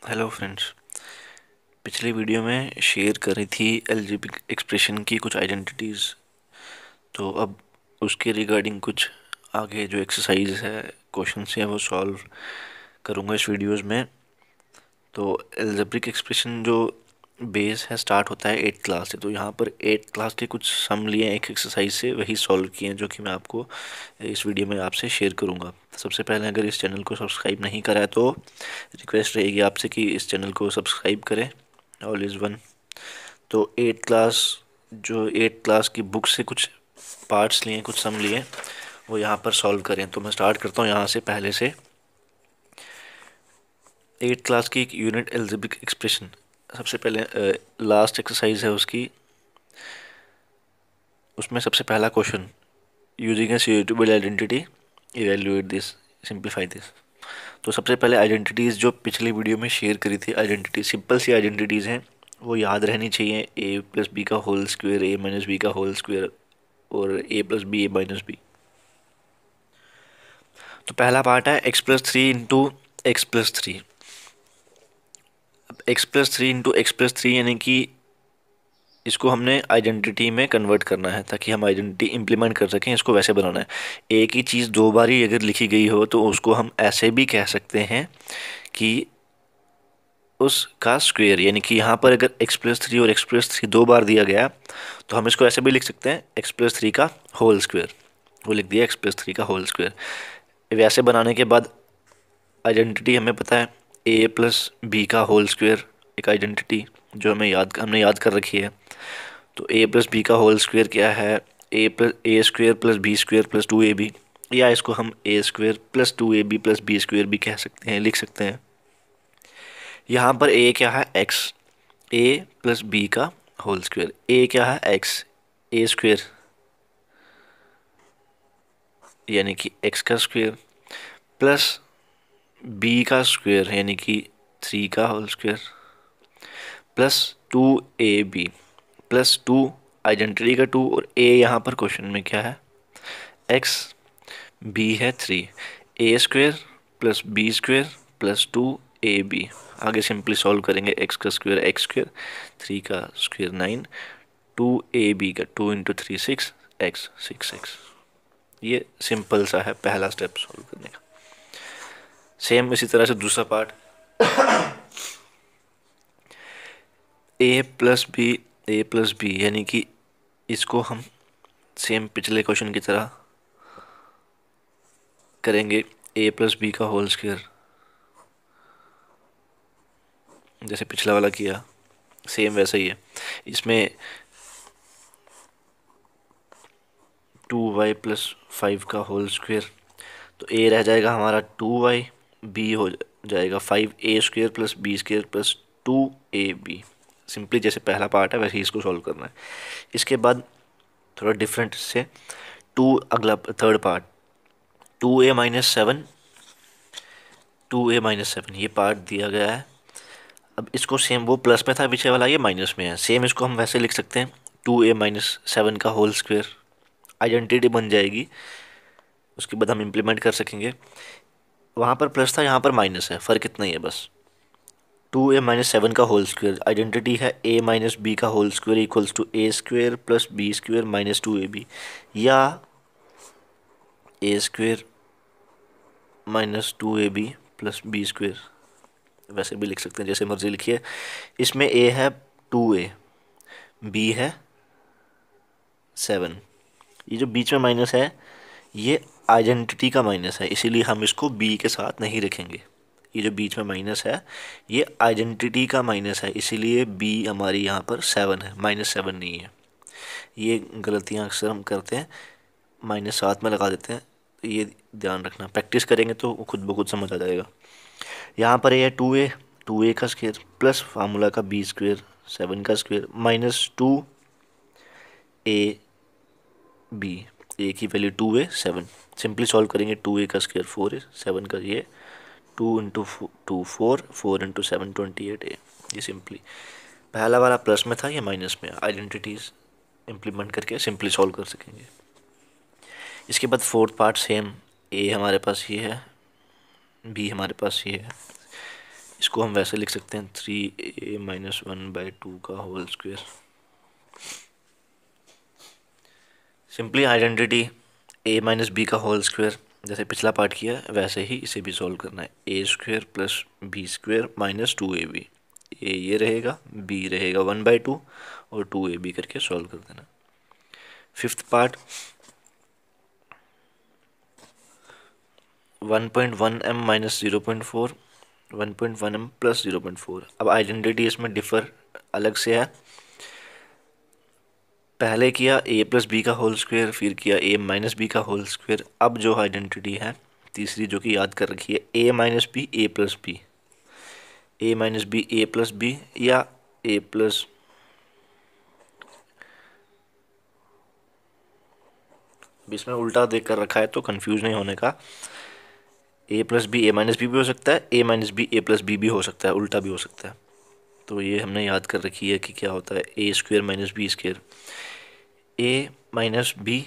Hello friends. पिछली video में share करी थी एलजेब्रिक एक्सप्रेशन की कुछ आइडेंटिटीज़। तो अब उसके रिगार्डिंग कुछ आगे जो एक्सरसाइज है, क्वेश्चंस हैं, वो सॉल्व करूँगा इस वीडियोस में। तो एलजेब्रिक एक्सप्रेशन जो बेस है स्टार्ट होता है 8th क्लास से। तो यहाँ पर 8th क्लास के कुछ सम लिए एक एक्सरसाइज से, वही सॉल्व किए हैं जो कि मैं आपको इस वीडियो में आपसे शेयर करूँगा। सबसे पहले अगर इस चैनल को सब्सक्राइब नहीं करा है तो रिक्वेस्ट रहेगी आपसे कि इस चैनल को सब्सक्राइब करें। All is one. तो 8th क्लास की बुक से कुछ पार्ट्स लिए, कुछ सम लिए, वो यहाँ पर सॉल्व करें। तो मैं स्टार्ट करता हूँ यहाँ से पहले से। 8th क्लास की एक यूनिट एल्जेब्रिक एक्सप्रेशन, सबसे पहले लास्ट एक्सरसाइज है उसकी। उसमें सबसे पहला question, using a suitable identity evaluate this, simplify this. तो सबसे पहले आइडेंटिटीज़ जो पिछली वीडियो में शेयर करी थी, आइडेंटिटी सिंपल सी आइडेंटिटीज़ हैं, वो याद रहनी चाहिए। ए प्लस बी का whole square, A minus B का होल स्क्वायर, और A plus B, A minus B. तो पहला पार्ट है X plus three into X plus three. अब X plus three into X plus three यानी कि इसको हमने आइडेंटिटी में कन्वर्ट करना है ताकि हम आइडेंटिटी इम्प्लीमेंट कर सकें। इसको वैसे बनाना है, एक ही चीज़ दो बार ही अगर लिखी गई हो तो उसको हम ऐसे भी कह सकते हैं कि उसका स्क्वायर। यानी कि यहाँ पर अगर एक्स प्लस थ्री और एक्स प्लस थ्री दो बार दिया गया तो हम इसको ऐसे भी लिख सकते हैं, एक्स प्लस थ्री का होल स्क्वायर। वो लिख दिया एक्स प्लस थ्री का होल स्क्वायर। वैसे बनाने के बाद आइडेंटिटी हमें पता है, ए प्लस बी का होल स्क्वायर, एक आइडेंटिटी जो हमने याद कर रखी है। तो ए प्लस बी का होल स्क्वायर क्या है, A square plus B square plus two A B, या इसको हम A square plus two A B plus B square भी कह सकते हैं, लिख सकते हैं। यहाँ पर ए क्या है, एक्स, ए प्लस बी का होल स्क्वायर। ए क्या है, एक्स, ए स्क्वायर यानी कि एक्स का स्क्वायर, प्लस बी का स्क्वायर यानी कि थ्री का whole square, plus two A B, plus two identity का टू, और ए यहाँ पर क्वेश्चन में क्या है, एक्स, बी है three. A square plus B square plus two A B. आगे सिंपली सॉल्व करेंगे, एक्स का स्क्वायर एक्स स्क्वायर, थ्री का square nine, two A B का two into three six, X six X. ये simple सा है पहला स्टेप सॉल्व करने का। सेम इसी तरह से दूसरा पार्ट, ए प्लस बी यानी कि इसको हम सेम पिछले क्वेश्चन की तरह करेंगे, ए प्लस बी का होल स्क्वायर, जैसे पिछला वाला किया सेम वैसा ही है। इसमें टू वाई प्लस फाइव का होल स्क्वायर, तो ए रह जाएगा हमारा टू वाई, बी हो जाएगा five, A square plus B square plus two A B. Simply जैसे पहला पार्ट है वैसे ही इसको सॉल्व करना है। इसके बाद थोड़ा डिफरेंट से टू, अगला third part, two A minus seven, two A minus seven ये पार्ट दिया गया है। अब इसको सेम, वो प्लस में था पीछे वाला, ये माइनस में है, सेम इसको हम वैसे लिख सकते हैं, टू ए माइनस सेवन का होल स्क्वायर। आइडेंटिटी बन जाएगी, उसके बाद हम इम्प्लीमेंट कर सकेंगे। वहाँ पर प्लस था, यहाँ पर माइनस है, फ़र्क इतना ही है बस। टू ए माइनस सेवन का होल स्क्वायर, आइडेंटिटी है ए माइनस बी का whole square equals to A square plus B square minus two A B, या A square minus two A B plus B square, वैसे भी लिख सकते हैं, जैसे मर्जी लिखिए। इसमें ए है टू ए, बी है सेवन, ये जो बीच में माइनस है ये आइडेंटिटी का माइनस है, इसीलिए हम इसको बी के साथ नहीं रखेंगे। ये जो बीच में माइनस है ये आइडेंटिटी का माइनस है, इसीलिए बी हमारी यहाँ पर सेवन है, माइनस सेवन नहीं है। ये गलतियाँ अक्सर हम करते हैं, माइनस साथ में लगा देते हैं, तो ये ध्यान रखना, प्रैक्टिस करेंगे तो खुद ब खुद समझ आ जाएगा। यहाँ पर ये है टू ए का स्क्वायर प्लस फार्मूला का बी स्क्वायर सेवन का square minus two A B, A की value two A seven. Simply solve करेंगे, टू ए का स्क्वायर फोर है, सेवन का ये two into two four, four into seven 28 A. ये simply पहला वाला प्लस में था, ये माइनस में, आइडेंटिटीज इम्प्लीमेंट करके सिंपली सॉल्व कर सकेंगे। इसके बाद फोर्थ पार्ट सेम, ए हमारे पास ये है, बी हमारे पास ये है, इसको हम वैसे लिख सकते हैं 3a-1/2 का whole square. Simply identity a minus B का होल स्क्वायर जैसे पिछला पार्ट किया है वैसे ही इसे भी सॉल्व करना है। a square plus B square minus 2ab, ये रहेगा, b रहेगा 1/2 और 2ab करके सॉल्व कर देना। Fifth part 1.1m minus 0.4, 1.1m plus 0.4। अब आइडेंटिटी इसमें डिफर अलग से है। पहले किया a प्लस बी का होल स्क्वायर, फिर किया a माइनस बी का होल स्क्वायर। अब जो आइडेंटिटी है तीसरी जो कि याद कर रखी है, a minus B A plus B, A minus B A plus B या ए प्लस इसमें उल्टा देख कर रखा है तो कंफ्यूज नहीं होने का। ए plus B A minus B भी हो सकता है, A minus B A plus B भी हो सकता है, उल्टा भी हो सकता है। तो ये हमने याद कर रखी है कि क्या होता है A square minus B square. A minus B,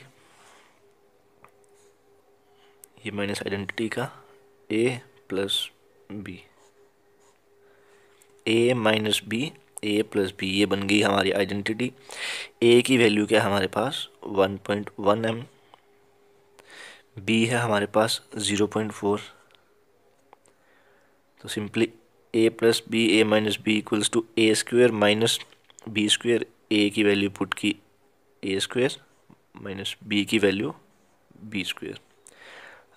ये माइनस आइडेंटिटी का a plus B, a minus B A plus B, ये बन गई हमारी आइडेंटिटी। a की वैल्यू क्या है हमारे पास 1.1m, b है हमारे पास 0.4। तो simply a plus B A minus B equals to A square minus B square. a की वैल्यू पुट की a स्क्वायर माइनस b की वैल्यू b स्क्वायर।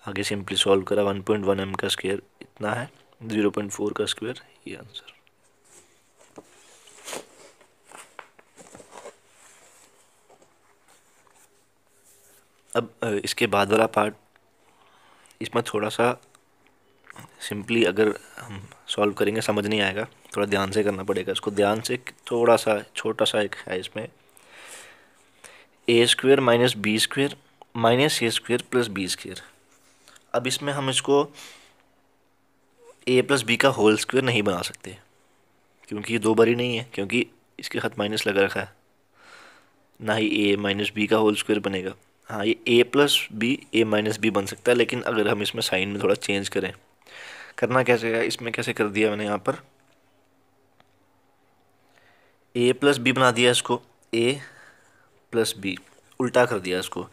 आगे सिंपली सॉल्व करा, 1.1m का स्क्वायर इतना है, 0.4 का स्क्वायर, ये आंसर। अब इसके बाद वाला पार्ट, इसमें थोड़ा सा सिंपली अगर हम सॉल्व करेंगे समझ नहीं आएगा, थोड़ा ध्यान से करना पड़ेगा इसको। ध्यान से, थोड़ा सा छोटा सा एक है इसमें, A square minus B square minus A square plus B square. अब इसमें हम इसको ए प्लस बी का होल स्क्वायर नहीं बना सकते क्योंकि ये दो बारी नहीं है, क्योंकि इसके साथ माइनस लगा रखा है। ना ही ए माइनस बी का होल स्क्वायर बनेगा। हाँ, ये ए plus B A minus B बन सकता है, लेकिन अगर हम इसमें साइन में थोड़ा चेंज करें, करना कैसे है, इसमें कैसे कर दिया मैंने यहाँ पर ए प्लस बी बना दिया इसको, ए प्लस बी उल्टा कर दिया इसको,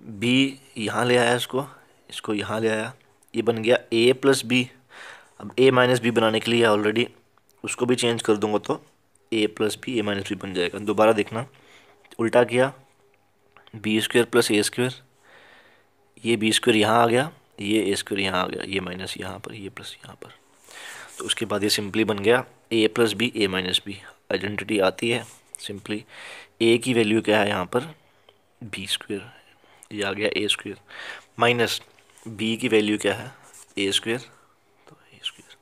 बी यहाँ ले आया इसको, इसको यहाँ ले आया, ये बन गया ए प्लस बी। अब ए माइनस बी बनाने के लिए ऑलरेडी उसको भी चेंज कर दूंगा तो A plus B A minus B बन जाएगा। दोबारा देखना, उल्टा किया, बी स्क्वायर प्लस ए स्क्वायर, ये बी स्क्वायर यहाँ आ गया, ये ए स्क्वायर यहाँ आ गया, ये माइनस यहाँ पर, ये प्लस यहाँ पर। तो उसके बाद ये सिंपली बन गया ए plus B A minus B. Identity आती है सिंपली, ए की वैल्यू क्या है यहाँ पर बी स्क्वायर, ये आ गया ए स्क्वायर, माइनस बी की वैल्यू क्या है ए स्क्वायर, तो ए स्क्वायर।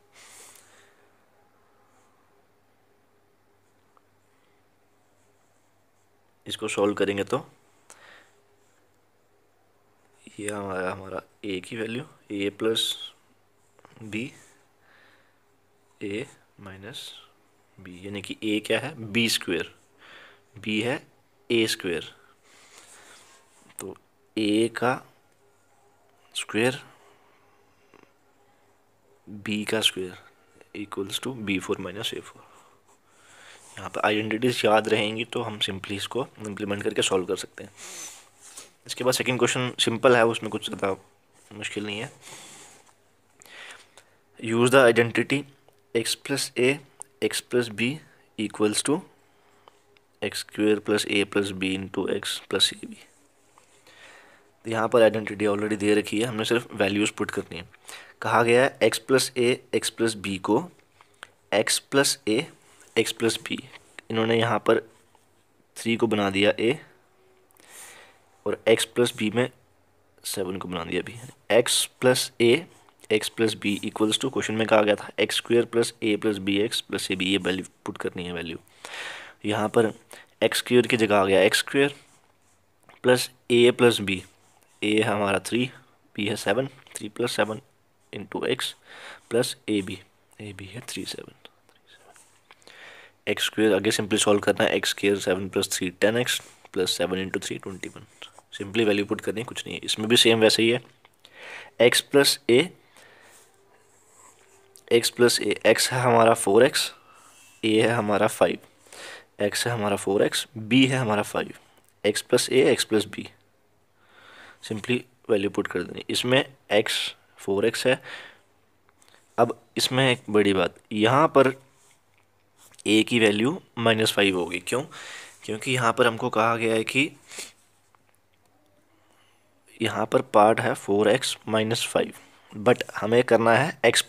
इसको सॉल्व करेंगे तो ये आया हमारा ए की value A plus B A minus B, यानी कि ए क्या है बी स्क्वायर, बी है ए स्क्वायर, तो ए का स्क्वायर बी का square equals to b4 minus a4। यहाँ पर आइडेंटिटीज याद रहेंगी तो हम सिंपली इसको इम्प्लीमेंट करके सॉल्व कर सकते हैं। इसके बाद सेकंड क्वेश्चन सिंपल है, उसमें कुछ ज़्यादा मुश्किल नहीं है। Use the identity x plus A X plus B equals to X square plus A plus B into X plus A B. यहाँ पर आइडेंटिटी ऑलरेडी दे रखी है, हमने सिर्फ वैल्यूज़ पुट करनी है। कहा गया है x plus A X plus B को x plus A X plus B, इन्होंने यहाँ पर 3 को बना दिया a और x प्लस बी में 7 को बना दिया b। x plus A X plus B equals to, question में कहा गया था X square plus A plus B X plus A B, ये वैल्यू पुट करनी है वैल्यू। यहाँ पर एक्स स्क्वेयर की जगह आ गया X square plus A plus B, A है हमारा 3, बी है 7, 3 plus 7 into X plus A B है 3 7, एक्स स्क्वेयर आगे सिंपली सॉल्व करना है, X square 7 plus 3 10x plus 7 into 3 21। Simply value put करनी है, कुछ नहीं है। इसमें भी सेम वैसे ही है, X plus A X plus A, x है हमारा 4x, ए है हमारा 5, एक्स है हमारा 4x, बी है हमारा 5, X plus A X plus B, simply value put कर देनी। इसमें एक्स 4x है। अब इसमें एक बड़ी बात, यहाँ पर ए की वैल्यू -5 होगी। क्यों? क्योंकि यहाँ पर हमको कहा गया है कि यहाँ पर पार्ट है 4x - 5, बट हमें करना है x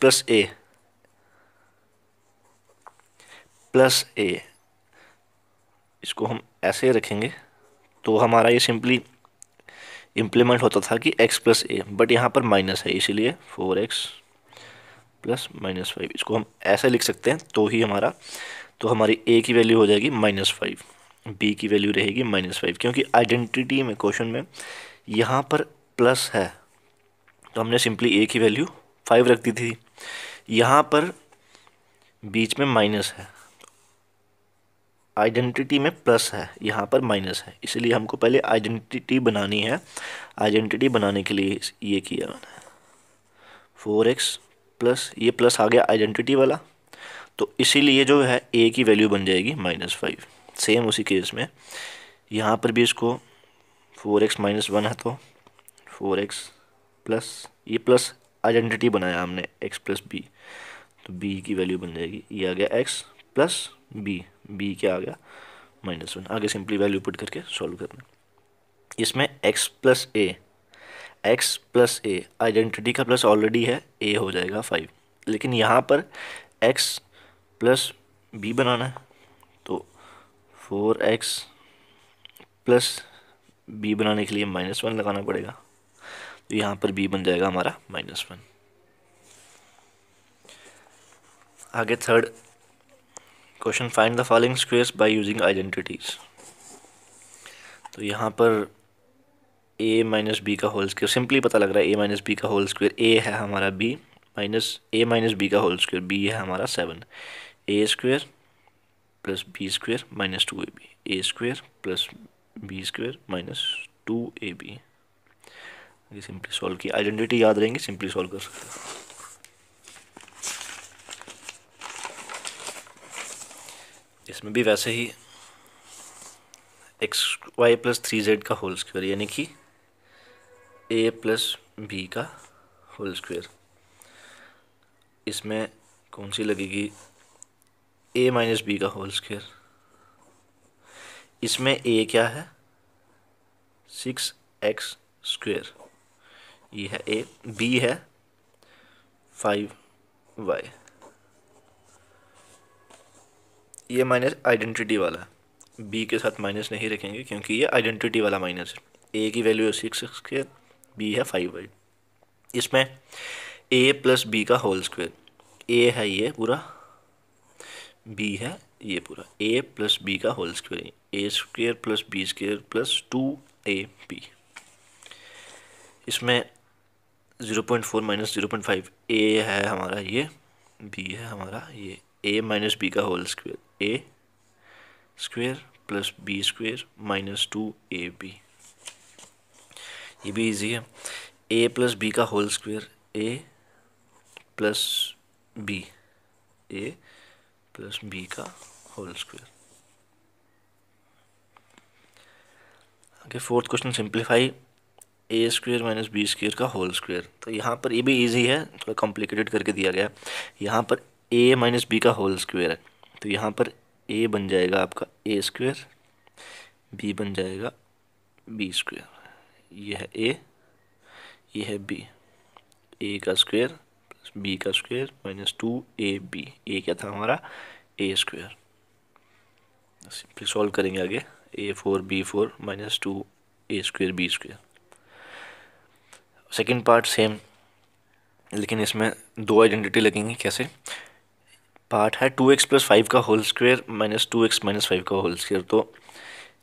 प्लस ए, इसको हम ऐसे रखेंगे तो हमारा ये सिंपली इम्प्लीमेंट होता था कि x प्लस ए, बट यहाँ पर माइनस है, इसीलिए 4x प्लस -5, इसको हम ऐसे लिख सकते हैं। तो हमारी a की वैल्यू हो जाएगी -5, b की वैल्यू रहेगी -5, क्योंकि आइडेंटिटी में, क्वेश्चन में यहाँ पर प्लस है तो हमने सिंपली a की वैल्यू 5 रख दी थी। यहाँ पर बीच में माइनस है, आइडेंटिटी में प्लस है, यहाँ पर माइनस है, इसलिए हमको पहले आइडेंटिटी बनानी है। आइडेंटिटी बनाने के लिए ये किया मैंने, 4x प्लस ये प्लस आ गया आइडेंटिटी वाला, तो इसीलिए जो है a की वैल्यू बन जाएगी -5। सेम उसी केस में यहाँ पर भी इसको 4x - 1 है तो 4x प्लस ये प्लस आइडेंटिटी बनाया हमने x प्लस बी, तो b की वैल्यू बन जाएगी, ये आ गया x प्लस b क्या आ गया -1। आगे सिंपली वैल्यू पुट करके सॉल्व करना। इसमें x प्लस ए आइडेंटिटी का प्लस ऑलरेडी है, a हो जाएगा 5, लेकिन यहाँ पर x प्लस b बनाना है तो 4x प्लस b बनाने के लिए -1 लगाना पड़ेगा, तो यहाँ पर b बन जाएगा हमारा -1। आगे third question, find the following squares by using identities. तो यहाँ पर a माइनस बी का होल स्क्वायर सिंपली पता लग रहा है, a माइनस बी का होल स्क्वायर, a है हमारा b minus a minus B का होल स्क्वायर, b है हमारा 7, a square plus B square -2ab, a square plus B square -2ab। ये सिंपली सॉल्व किया, आइडेंटिटी याद रहेंगे, सिंपली सॉल्व कर सकते हैं। इसमें भी वैसे ही xy प्लस 3z का होल स्क्वायर, यानी कि a प्लस बी का होल स्क्वायर। इसमें कौन सी लगेगी, a माइनस बी का होल स्क्वायर। इसमें a क्या है 6x स्क्वायर, ये है a, b है 5y, ये माइनस आइडेंटिटी वाला है, b के साथ माइनस नहीं रखेंगे क्योंकि ये आइडेंटिटी वाला माइनस है। a की वैल्यू है 6x स्क्वायर, b है 5y। इसमें a प्लस बी का होल स्क्वायर, a है ये पूरा, b है ये पूरा, a प्लस बी का whole square, a square plus B square plus 2ab। इसमें 0.4 माइनस 0.5, a है हमारा ये, b है हमारा ये, a माइनस बी का whole square, a square plus B square -2ab। ये भी इजी है, a प्लस बी का whole square, a plus B, a plus B का होल स्क्वायर। आगे fourth question, simplify A square minus B square का whole square. तो यहाँ पर ये भी इजी है, थोड़ा कॉम्प्लिकेटेड करके दिया गया। यहाँ पर a माइनस बी का होल स्क्वायर है, तो यहाँ पर a बन जाएगा आपका a स्क्वायर, b बन जाएगा b स्क्वायर, ये है a, ये है b, a का स्क्वायर प्लस b का स्क्वायर -2ab, a क्या था हमारा a स्क्वायर। सिंपली सॉल्व करेंगे आगे, a4 b4 -2a square b square. Second part same, लेकिन इसमें दो आइडेंटिटी लगेंगी। कैसे? पार्ट है 2x प्लस 5 का होल स्क्वायर -2x माइनस 5 का होल स्क्वायर, तो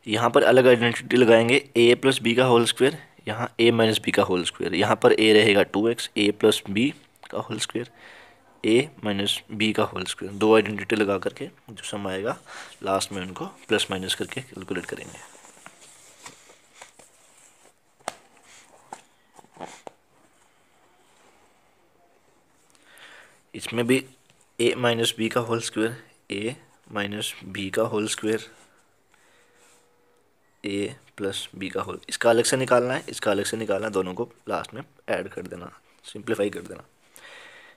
यहाँ पर अलग आइडेंटिटी लगाएंगे, a प्लस बी का होल स्क्वायर, यहाँ a माइनस बी का होल स्क्वायर, यहाँ पर a रहेगा 2x, a प्लस बी का whole square, a minus B का होल स्क्वायर। दो आइडेंटिटी लगा करके जो सम आएगा लास्ट में उनको प्लस माइनस करके कैलकुलेट करेंगे। इसमें भी ए माइनस बी का whole square, A minus B का होल स्क्वायर, ए प्लस बी का होल, इसका अलग से निकालना है, इसका अलग से निकालना है, दोनों को लास्ट में ऐड कर देना, सिंप्लीफाई कर देना।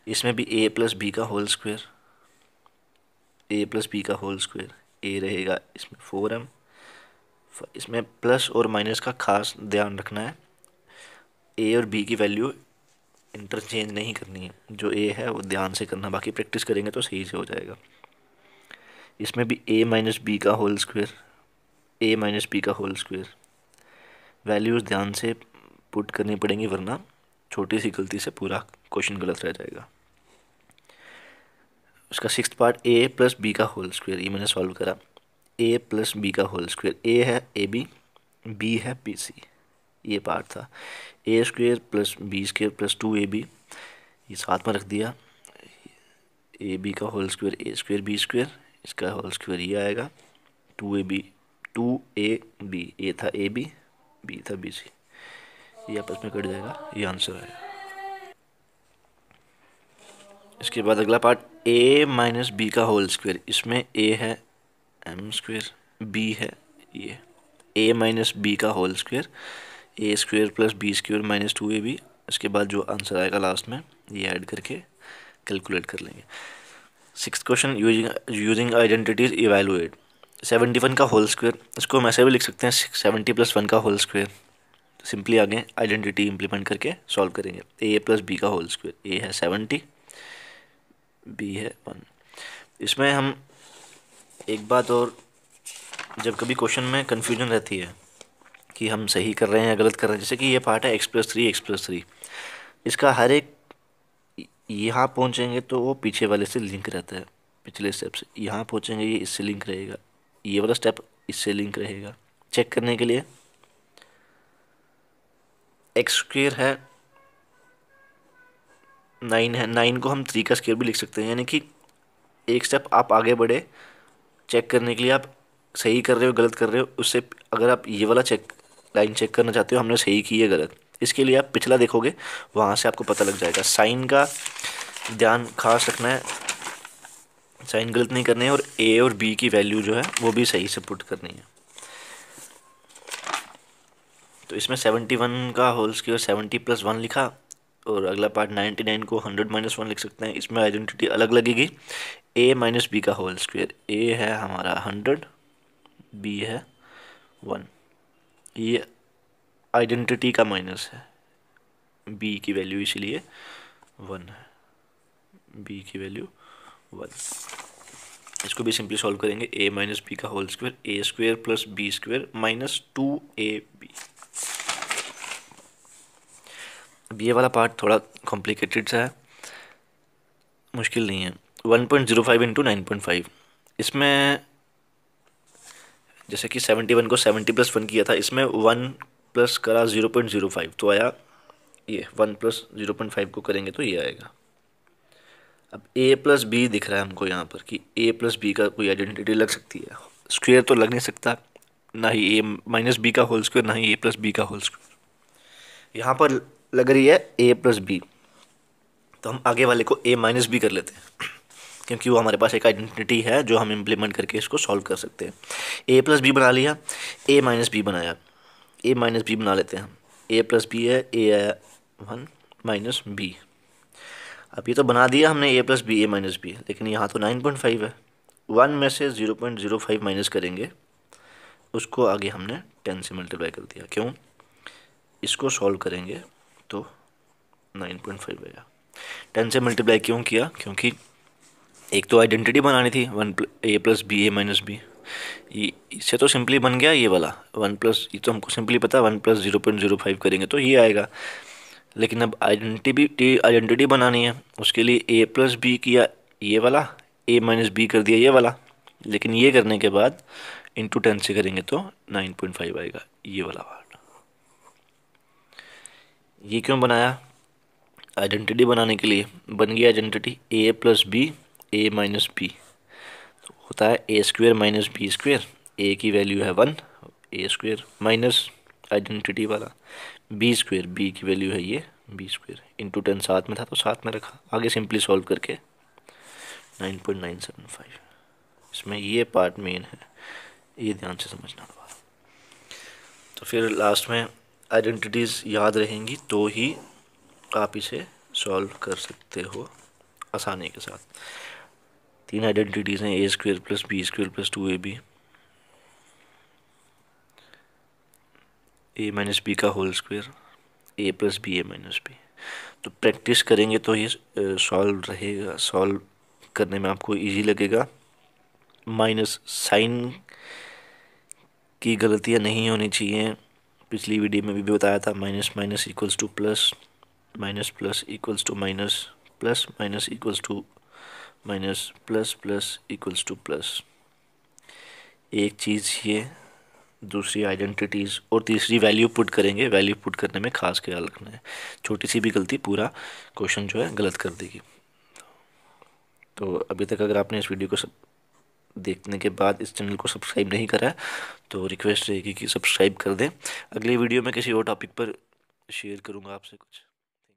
इसमें भी ए प्लस बी का होल स्क्वायर, ए प्लस बी का होल स्क्वायर, ए रहेगा इसमें 4m। इसमें प्लस और माइनस का खास ध्यान रखना है, ए और बी की वैल्यू इंटरचेंज नहीं करनी है, जो ए है वो ध्यान से करना, बाकी प्रैक्टिस करेंगे तो सही से हो जाएगा। इसमें भी ए माइनस बी का whole square, A minus B का होल स्क्वायर, वैल्यूज़ ध्यान से पुट करनी पड़ेंगी वरना छोटी सी गलती से पूरा क्वेश्चन गलत रह जाएगा। उसका sixth part A plus B का होल स्क्वायर, ये मैंने सॉल्व करा, ए प्लस बी का होल स्क्वायर, ए है ए बी है बी सी, ये पार्ट था। A square plus B square plus 2ab, ये साथ में रख दिया, ए बी का होल स्क्वायर बी स्क्वायर, इसका होल स्क्वायर ये आएगा 2ab 2ab, ए था ए बी था बी सी, ये आपस में कट जाएगा, ये आंसर आएगा। इसके बाद अगला पार्ट ए माइनस बी का होल स्क्वायर, इसमें ए है एम स्क्वायर, बी है ये ए माइनस बी का whole square, A square plus B square minus 2ab, इसके बाद जो आंसर आएगा लास्ट में ये ऐड करके कैलकुलेट कर लेंगे। Sixth question, using identities evaluate 71 का होल स्क्वायर, इसको हम ऐसे भी लिख सकते हैं 70 + 1 का होल स्क्वायर। सिंपली आगे आइडेंटिटी इम्प्लीमेंट करके सॉल्व करेंगे। ए प्लस बी का होल स्क्वायर, ए है 70, बी है 1। इसमें हम एक बात और, जब कभी क्वेश्चन में कन्फ्यूजन रहती है कि हम सही कर रहे हैं या गलत कर रहे हैं, जैसे कि ये पार्ट है x+3, इसका हर एक यहाँ पहुँचेंगे तो वो पीछे वाले से लिंक रहता है, पिछले स्टेप से यहाँ पहुँचेंगे ये इससे लिंक रहेगा, ये वाला स्टेप इससे लिंक रहेगा। चेक करने के लिए x² है 9 है, 9 को हम 3 का स्क्वायर भी लिख सकते हैं, यानी कि एक स्टेप आप आगे बढ़े चेक करने के लिए, आप सही कर रहे हो गलत कर रहे हो, उससे अगर आप ये वाला लाइन चेक करना चाहते हो हमने सही की है गलत, इसके लिए आप पिछला देखोगे, वहाँ से आपको पता लग जाएगा। साइन का ध्यान खास रखना है, साइन गलत नहीं करने हैं, और ए और बी की वैल्यू जो है वो भी सही से पुट करनी है। तो इसमें 71 का होल स्क्वायर 70 + 1 लिखा, और अगला पार्ट 99 को 100 - 1 लिख सकते हैं। इसमें आइडेंटिटी अलग लगेगी, ए माइनस बी का होल स्क्वायर, ए है हमारा 100, बी है 1, ये आइडेंटिटी का माइनस है, बी की वैल्यू इसलिए 1 है, बी की वैल्यू 1। इसको भी सिंपली सॉल्व करेंगे, ए माइनस बी का whole square, A square plus B square minus 2ab। अब ये वाला पार्ट थोड़ा कॉम्प्लिकेटेड सा है, मुश्किल नहीं है। 1.05 × 9.5, इसमें जैसे कि 71 को 70 + 1 किया था, इसमें 1 प्लस करा 0.05 तो आया ये, 1 + 0.5 को करेंगे तो ये आएगा। अब a प्लस बी दिख रहा है हमको यहाँ पर कि a प्लस बी का कोई आइडेंटिटी लग सकती है, स्क्वायर तो लग नहीं सकता, ना ही a माइनस बी का होल स्क्वायर, ना ही a प्लस बी का होल स्क्वायर। यहाँ पर लग रही है a प्लस बी, तो हम आगे वाले को a माइनस बी कर लेते हैं, क्योंकि वो हमारे पास एक आइडेंटिटी है जो हम इम्प्लीमेंट करके इसको सॉल्व कर सकते हैं। a प्लस बी बना लिया, a माइनस बी बनाया, a माइनस बी बना लेते हैं हम, a प्लस बी है, a आया 1 माइनस बी। अब ये तो बना दिया हमने a plus B, a minus B, लेकिन यहाँ तो 9.5 है, 1 में से 0.05 माइनस करेंगे, उसको आगे हमने 10 से मल्टीप्लाई कर दिया। क्यों? इसको सॉल्व करेंगे तो 9.5 आएगा। 10 से मल्टीप्लाई क्यों किया? क्योंकि एक तो आइडेंटिटी बनानी थी, a plus B, a minus B, इससे तो सिंपली बन गया ये वाला 1 प्लस, ये तो हमको सिंपली पता 1 + 0.05 करेंगे तो ये आएगा। लेकिन अब आइडेंटिटी बनानी है, उसके लिए a प्लस बी किया ये वाला, a माइनस बी कर दिया ये वाला, लेकिन ये करने के बाद इंटू 10 से करेंगे तो 9.5 आएगा, ये वाला पार्ट। ये क्यों बनाया? आइडेंटिटी बनाने के लिए बन गया identity a plus B, a minus B, तो होता है a² minus B square, a की वैल्यू है 1, a² माइनस आइडेंटिटी वाला b², b की वैल्यू है ये b² इंटू 10 साथ में था तो साथ में रखा, आगे सिंपली सॉल्व करके 9.975। इसमें ये पार्ट मेन है, ये ध्यान से समझना होगा। तो फिर लास्ट में आइडेंटिटीज़ याद रहेंगी तो ही आप इसे सॉल्व कर सकते हो आसानी के साथ। 3 आइडेंटिटीज़ हैं, A square plus B square plus 2ab, A minus B का whole square, A plus B A minus B. तो प्रैक्टिस करेंगे तो ये सॉल्व रहेगा, सॉल्व करने में आपको इजी लगेगा। माइनस साइन की गलतियाँ नहीं होनी चाहिए। पिछली वीडियो में भी बताया था, minus minus equals to plus, minus plus equals to minus, plus minus equals to minus, plus plus equals to plus. एक चीज़ ये, दूसरी आइडेंटिटीज़, और तीसरी वैल्यू पुट करेंगे। वैल्यू पुट करने में खास ख्याल रखना है, छोटी सी भी गलती पूरा क्वेश्चन जो है गलत कर देगी। तो अभी तक अगर आपने इस वीडियो को सब देखने के बाद इस चैनल को सब्सक्राइब नहीं करा है तो रिक्वेस्ट रहेगी कि सब्सक्राइब कर दें। अगली वीडियो में किसी और टॉपिक पर शेयर करूँगा आपसे कुछ।